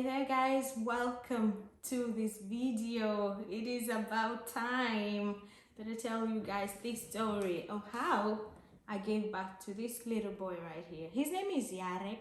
there guys, welcome to this video. It is about time that I tell you guys this story of how I gave birth to this little boy right here. His name is Jarek.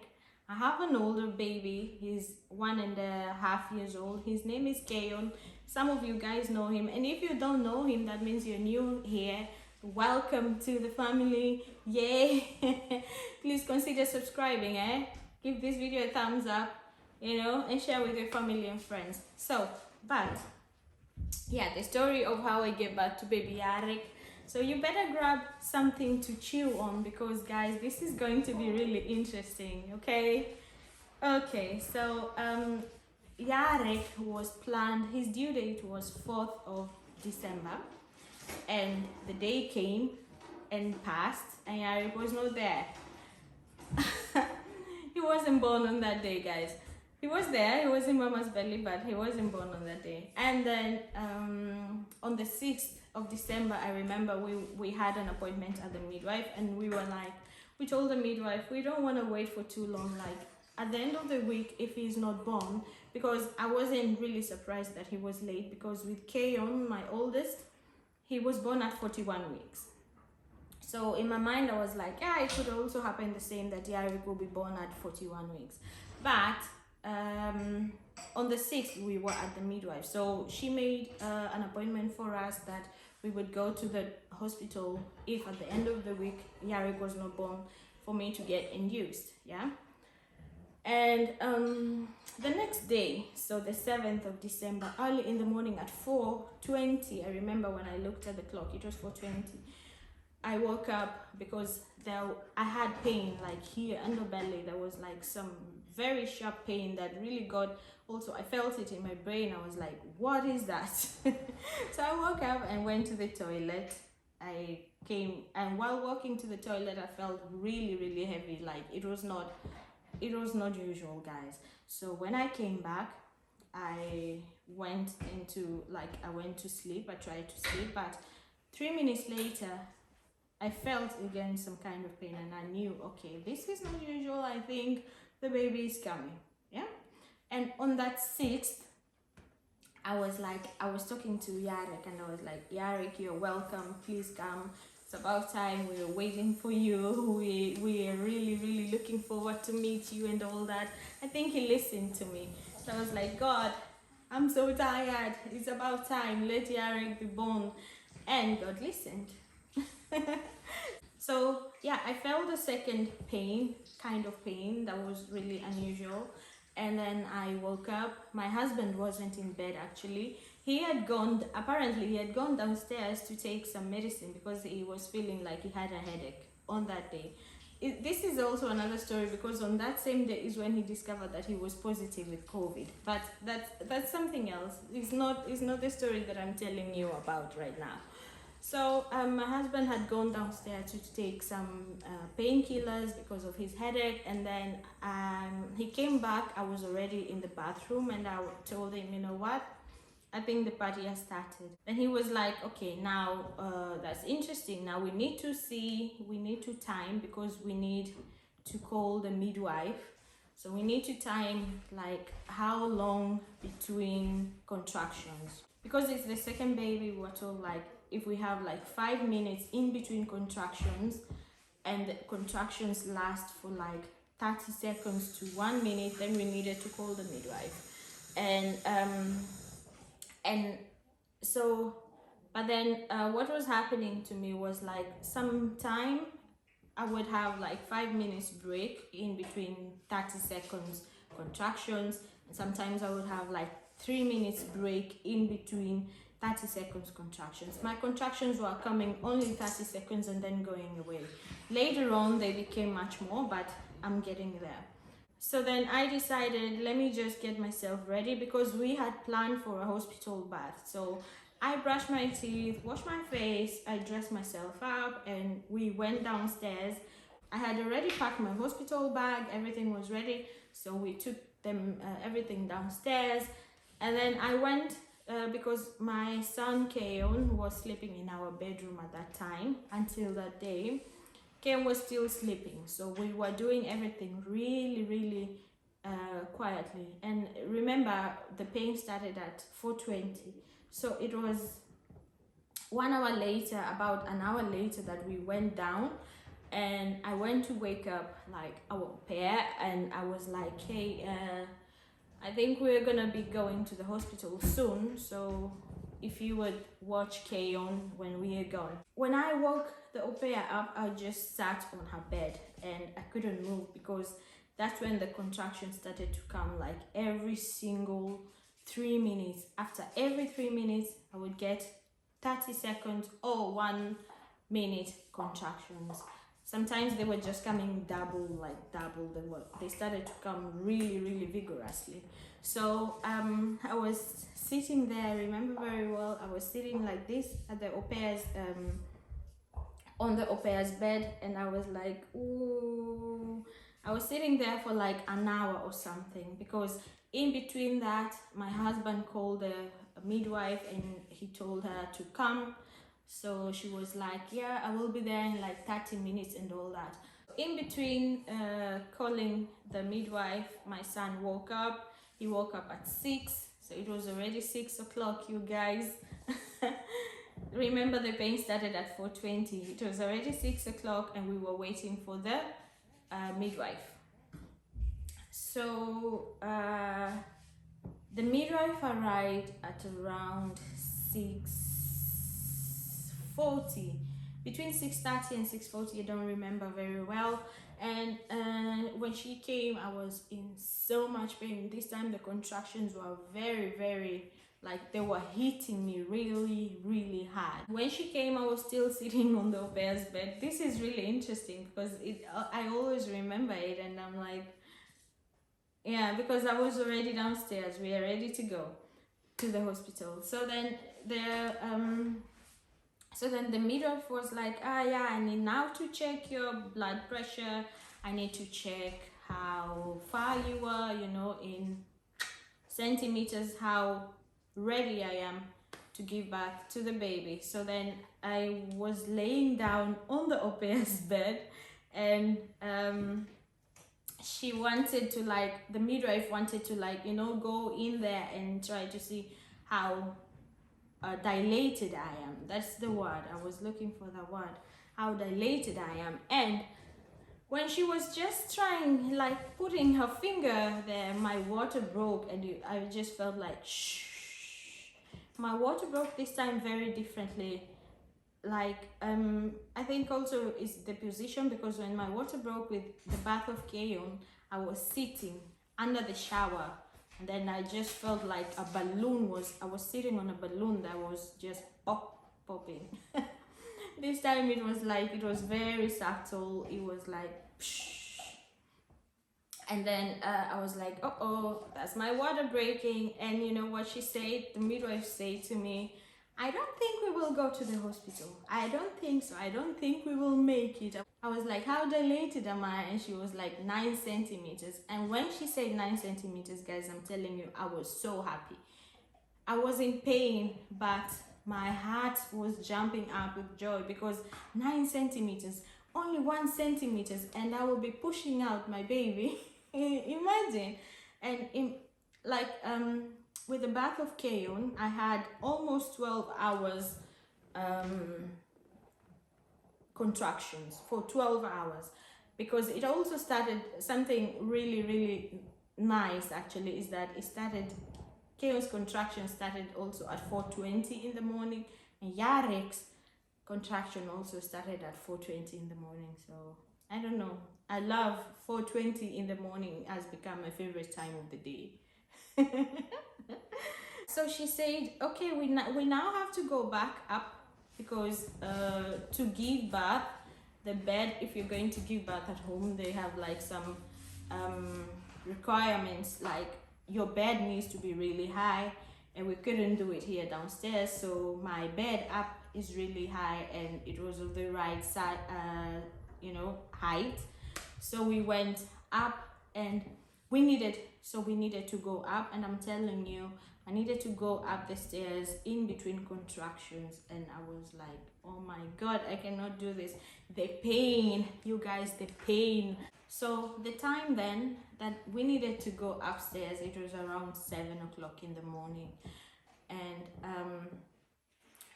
I have an older baby. He's 1.5 years old. His name is Keon. Some of you guys know him, and if you don't know him, that means you're new here. Welcome to the family. Yay. Please consider subscribing, give this video a thumbs up, and share with your family and friends. So, but yeah, the story of how I gave birth to baby Jarek. So you better grab something to chew on, because guys, this is going to be really interesting. Okay, so Jarek was planned, his due date was 4th of December, and the day came and passed and Jarek was not there. He wasn't born on that day, guys. He was there, he was in mama's belly, but he wasn't born on that day. And then on the 6th of December, I remember we had an appointment at the midwife, and we told the midwife, we don't want to wait for too long, like at the end of the week, if he's not born, because I wasn't really surprised that he was late, because with Keon, my oldest, he was born at 41 weeks. So in my mind, I was like, yeah, it could also happen the same, that Jarik will be born at 41 weeks. But on the 6th, we were at the midwife. So she made an appointment for us that we would go to the hospital if at the end of the week, Jarik was not born, for me to get induced, yeah? And the next day, so the 7th of December, early in the morning at 4:20, I remember when I looked at the clock, it was 4:20. I woke up because I had pain, like here underbelly. There was like some very sharp pain that really got, also I felt it in my brain. I was like, what is that? So I woke up and went to the toilet. I came, and while walking to the toilet, I felt really heavy. Like it was not usual, guys. So when I came back, I went to sleep. I tried to sleep, but 3 minutes later, I felt again some kind of pain, and I knew, okay, this is not usual. I think the baby is coming, yeah? And on that 6th, I was talking to Jarek, and I was like, Jarek, you're welcome, please come. It's about time, we are waiting for you. We are really looking forward to meet you and all that. I think he listened to me. So I was like, God, I'm so tired. It's about time, let Jarek be born. And God listened. So yeah, I felt a second kind of pain that was really unusual, and then I woke up. My husband wasn't in bed actually. Apparently he had gone downstairs to take some medicine because he was feeling like he had a headache on that day. This is also another story, because on that same day is when he discovered that he was positive with COVID. But that's something else. It's not the story that I'm telling you about right now. So my husband had gone downstairs to take some painkillers because of his headache, and then he came back. I was already in the bathroom, and I told him, you know what, I think the party has started. And he was like, okay, now that's interesting. Now we need to time, because we need to call the midwife. So we need to time like how long between contractions, because it's the second baby. We were told like, if we have like 5 minutes in between contractions, and the contractions last for like 30 seconds to 1 minute, then we needed to call the midwife. And so, but then what was happening to me was like, sometime I would have like 5 minutes break in between 30 seconds contractions, and sometimes I would have like 3 minutes break in between 30 seconds contractions. My contractions were coming only 30 seconds and then going away. Later on, they became much more, but I'm getting there. So then I decided, let me just get myself ready, because we had planned for a hospital bath. So I brushed my teeth, washed my face, I dressed myself up, and we went downstairs. I had already packed my hospital bag, everything was ready. So we took everything downstairs, and then I went because my son Keon was sleeping in our bedroom at that time. Until that day, Keon was still sleeping, so we were doing everything really quietly. And remember, the pain started at 4:20, so it was 1 hour later, about an hour later, that we went down. And I went to wake up like our pair, and I was like, hey, I think we're gonna be going to the hospital soon, so if you would watch Kay on when we are gone. When I woke the au pair up, I just sat on her bed and I couldn't move, because that's when the contractions started to come, like every single 3 minutes. After every 3 minutes, I would get 30 seconds or 1 minute contractions. Sometimes they were just coming double. They started to come really, really vigorously. So I was sitting there, I remember very well, I was sitting like this at the au pair's, on the au pair's bed, and I was like, ooh. I was sitting there for like an hour or something, because in between that, my husband called a midwife and he told her to come. So she was like, yeah, I will be there in like 30 minutes and all that. In between calling the midwife, my son woke up. He woke up at 6, so it was already 6 o'clock, you guys. Remember, the pain started at 4:20. It was already 6 o'clock and we were waiting for the midwife. So the midwife arrived at around 6:40, between 6:30 and 6:40, I don't remember very well. And when she came, I was in so much pain. This time the contractions were very, very, like they were hitting me really, really hard. When she came, I was still sitting on the au pair's bed. This is really interesting because I always remember it, and I'm like, yeah, because I was already downstairs. We are ready to go to the hospital. So then the midwife was like, yeah, I need now to check your blood pressure. I need to check how far you are, you know, in centimeters, how ready I am to give birth to the baby. So then I was laying down on the au pair's bed, and she wanted to, like, the midwife wanted to, like, you know, go in there and try to see how dilated I am. That's the word. I was looking for the word. How dilated I am. And when she was just trying, like, putting her finger there, my water broke, and I just felt like, shh. My water broke this time very differently. Like, I think also is the position, because when my water broke with the bath of Kayon, I was sitting under the shower. And then I just felt like a balloon I was sitting on a balloon that was just popping. This time it was very subtle. It was like, psh. And then I was like, oh, that's my water breaking. And you know what she said? The midwife said to me, I don't think we will go to the hospital. I don't think so. I don't think we will make it. I was like, how dilated am I? And she was like 9 centimeters. And when she said 9 centimeters, guys, I'm telling you, I was so happy. I was in pain, but my heart was jumping up with joy, because 9 centimeters, only 1 centimeter, and I will be pushing out my baby. Imagine. And with the bath of Kayon, I had almost 12 hours contractions for 12 hours, because it also started something really, really nice, actually, is that Kayon's contraction started also at 4:20 in the morning, and Jarek's contraction also started at 4:20 in the morning. So I don't know, I love 4:20 in the morning, has become my favorite time of the day. So she said, okay, we now have to go back up, because to give birth, the bed, if you're going to give birth at home, they have like some requirements, like your bed needs to be really high, and we couldn't do it here downstairs. So my bed up is really high, and it was of the right side, height. So we went up, and we needed to go up, and I'm telling you, I needed to go up the stairs in between contractions, and I was like, oh my god, I cannot do this. The pain, you guys, the pain. So the time then that we needed to go upstairs, it was around 7 o'clock in the morning. And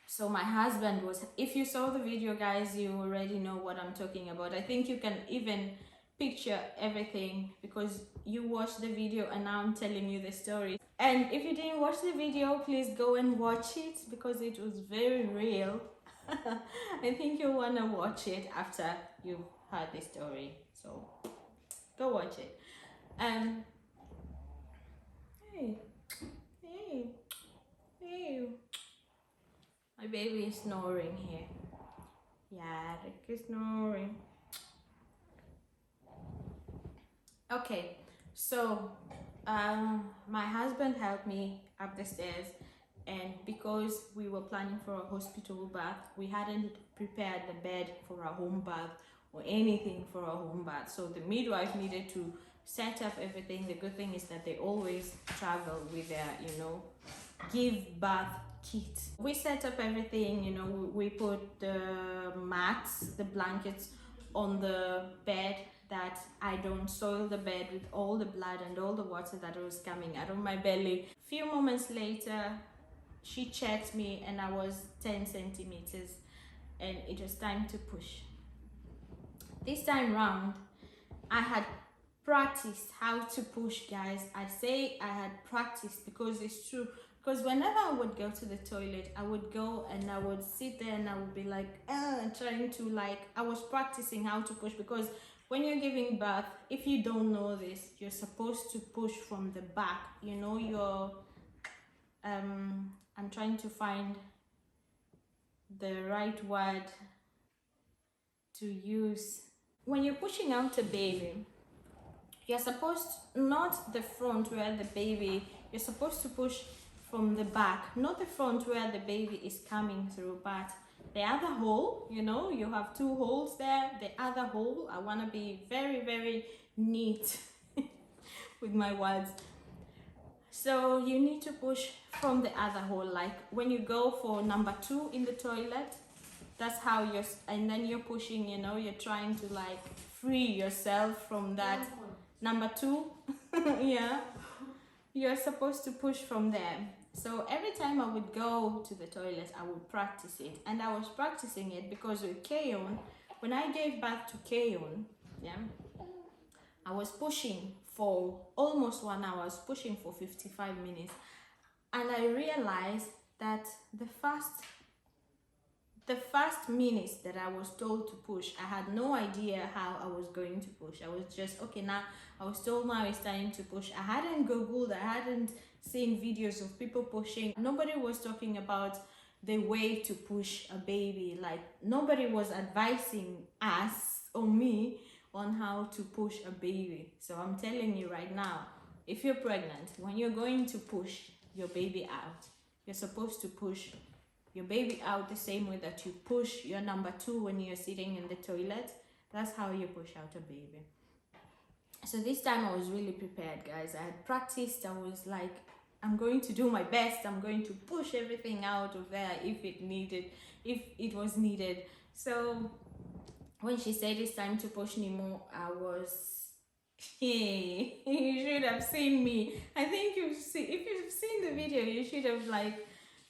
so my husband was, if you saw the video guys, you already know what I'm talking about. I think you can even picture everything because you watched the video and now I'm telling you the story. And if you didn't watch the video, please go and watch it because it was very real. I think you'll want to watch it after you've heard the story. So go watch it. Hey, hey, hey. My baby is snoring here. Jarek is snoring. Okay, so my husband helped me up the stairs, and because we were planning for a hospital bath, we hadn't prepared the bed for a home bath or anything for a home bath. So the midwife needed to set up everything. The good thing is that they always travel with their, give birth kit. We set up everything, we put the mats, the blankets on the bed, that I don't soil the bed with all the blood and all the water that was coming out of my belly. Few moments later, she checked me and I was 10 centimeters and it was time to push. This time round, I had practiced how to push, guys. I say I had practiced because it's true. Because whenever I would go to the toilet, I would go and I would sit there and I would be like, trying to I was practicing how to push, because when you're giving birth, if you don't know this, you're supposed to push from the back. I'm trying to find the right word to use. When you're pushing out a baby, you're supposed, not the front where the baby, you're supposed to push from the back, not the front where the baby is coming through, but the other hole, you have two holes there, the other hole. I want to be very, very neat with my words. So you need to push from the other hole, like when you go for number 2 in the toilet, that's how and then you're pushing, you're trying to free yourself from that number 2. Yeah, you're supposed to push from there. So every time I would go to the toilet, I would practice it. And I was practicing it because with Keon, when I gave birth to Keon, I was pushing for almost 1 hour. I was pushing for 55 minutes. And I realized that the first minutes that I was told to push, I had no idea how I was going to push. I was just, okay, now I was told now it's time to push. I hadn't Googled, I hadn't seen videos of people pushing. Nobody was talking about the way to push a baby. Nobody was advising us or me on how to push a baby. So I'm telling you right now, if you're pregnant, when you're going to push your baby out, you're supposed to push your baby out the same way that you push your number 2 when you're sitting in the toilet. That's how you push out a baby. So this time I was really prepared, guys. I had practiced. I was like, I'm going to do my best. I'm going to push everything out of there if it was needed. So when she said it's time to push Nemo, I was, hey, you should have seen me. I think if you've seen the video, you should have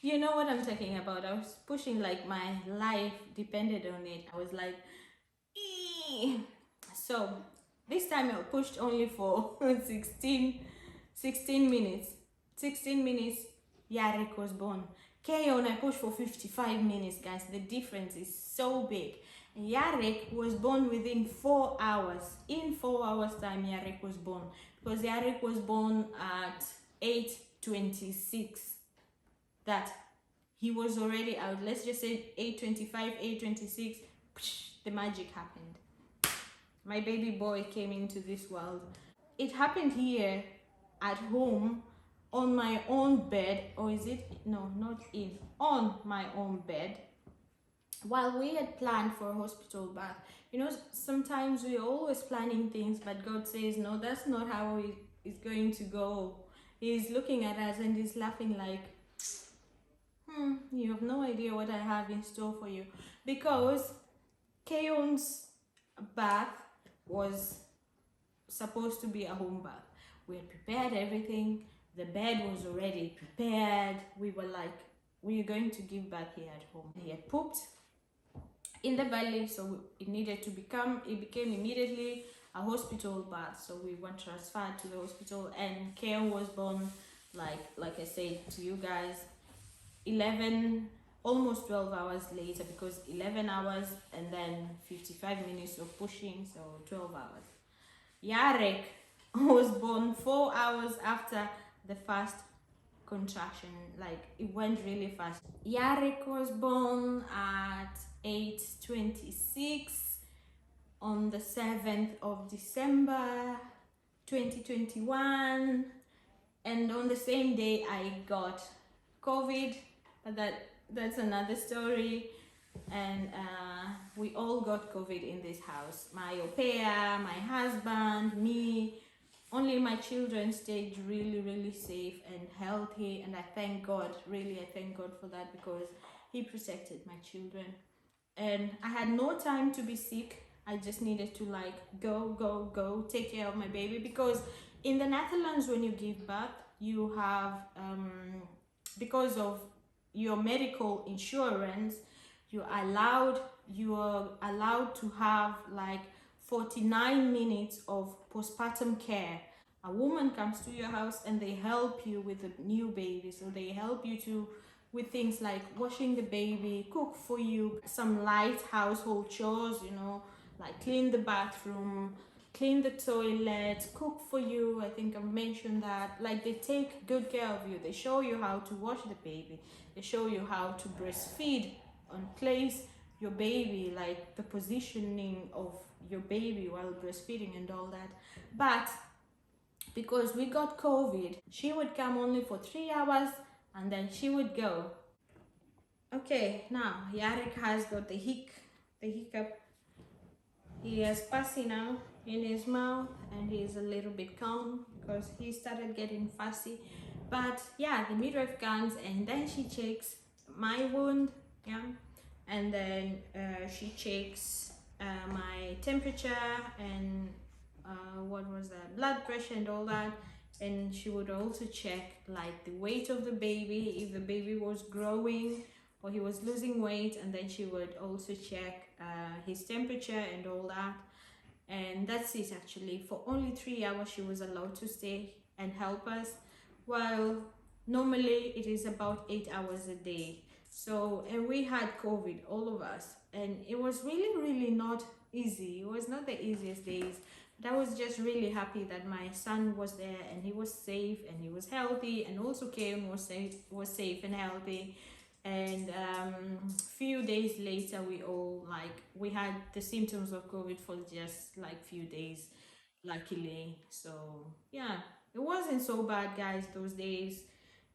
you know what I'm talking about. I was pushing my life depended on it. I was like, ee. So this time I pushed only for 16 minutes. 16 minutes, Jarek was born. Keon, I pushed for 55 minutes, guys. The difference is so big. Jarek was born within 4 hours. In 4 hours time, Jarek was born. Because Jarek was born at 8:26. That he was already out. Let's just say 8:25, 8:26. The magic happened. My baby boy came into this world. It happened here at home on my own bed, or is it? No, not in. On my own bed. While we had planned for a hospital bath. Sometimes we're always planning things, but God says, no, that's not how it's going to go. He's looking at us and he's laughing like, you have no idea what I have in store for you. Because Keon's bath was supposed to be a home birth. We had prepared everything. The bed was already prepared. We were like, we're going to give birth here at home. He had pooped in the belly, so it became immediately a hospital birth. So we were transferred to the hospital, and Kale was born, like I said to you guys, almost 12 hours later, because 11 hours and then 55 minutes of pushing, so 12 hours. Jarek was born 4 hours after the first contraction. Like, it went really fast. Jarek was born at 8:26 on the 7th of December 2021, and on the same day I got COVID, but that's another story. And we all got COVID in this house. My au pair, my husband, me. Only my children stayed really safe and healthy, and I thank God, really I thank God for that, because he protected my children. And I had no time to be sick. I just needed to like go take care of my baby, because in the Netherlands, when you give birth, you have because of your medical insurance, you are allowed to have like 49 minutes of postpartum care. A woman comes to your house and they help you with the new baby. So they help you with things like washing the baby, cook for you, some light household chores, you know, like clean the bathroom, clean the toilet, cook for you. I think I've mentioned that. Like, they take good care of you. They show you how to wash the baby. They show you how to breastfeed and place your baby, like the positioning of your baby while breastfeeding and all that. But because we got COVID, she would come only for 3 hours and then she would go. Okay, now Jarek has got the hiccup. He has pussy now in his mouth, and he's a little bit calm because he started getting fussy. But yeah, the midwife comes and then she checks my wound, yeah, and then she checks my temperature and what was that, blood pressure and all that. And she would also check like the weight of the baby, if the baby was growing or he was losing weight, and then she would also check his temperature and all that. And that's it. Actually, for only 3 hours she was allowed to stay and help us, while normally it is about 8 hours a day. So, and we had COVID, all of us, and it was really not easy. It was not the easiest days, but I was just really happy that my son was there and he was safe and he was healthy, and also Karen was safe and healthy. And few days later, we had the symptoms of COVID for just like few days, luckily. So yeah, it wasn't so bad, guys, those days.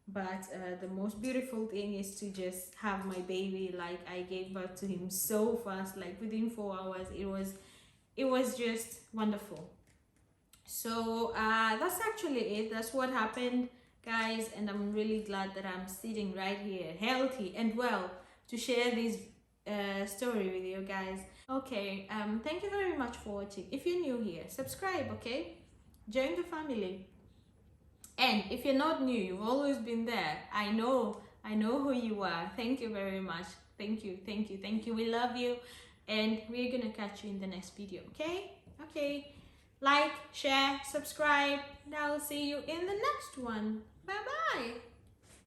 But the most beautiful thing is to just have my baby. Like, I gave birth to him so fast, like within 4 hours. It was just wonderful. So that's actually it. That's what happened, guys, and I'm really glad that I'm sitting right here, healthy and well, to share this story with you guys. Okay, thank you very much for watching. If you're new here, subscribe, okay? Join the family. And if you're not new, you've always been there. I know who you are. Thank you very much. Thank you. We love you, and we're gonna catch you in the next video, okay? Okay, like, share, subscribe, and I'll see you in the next one. Bye bye.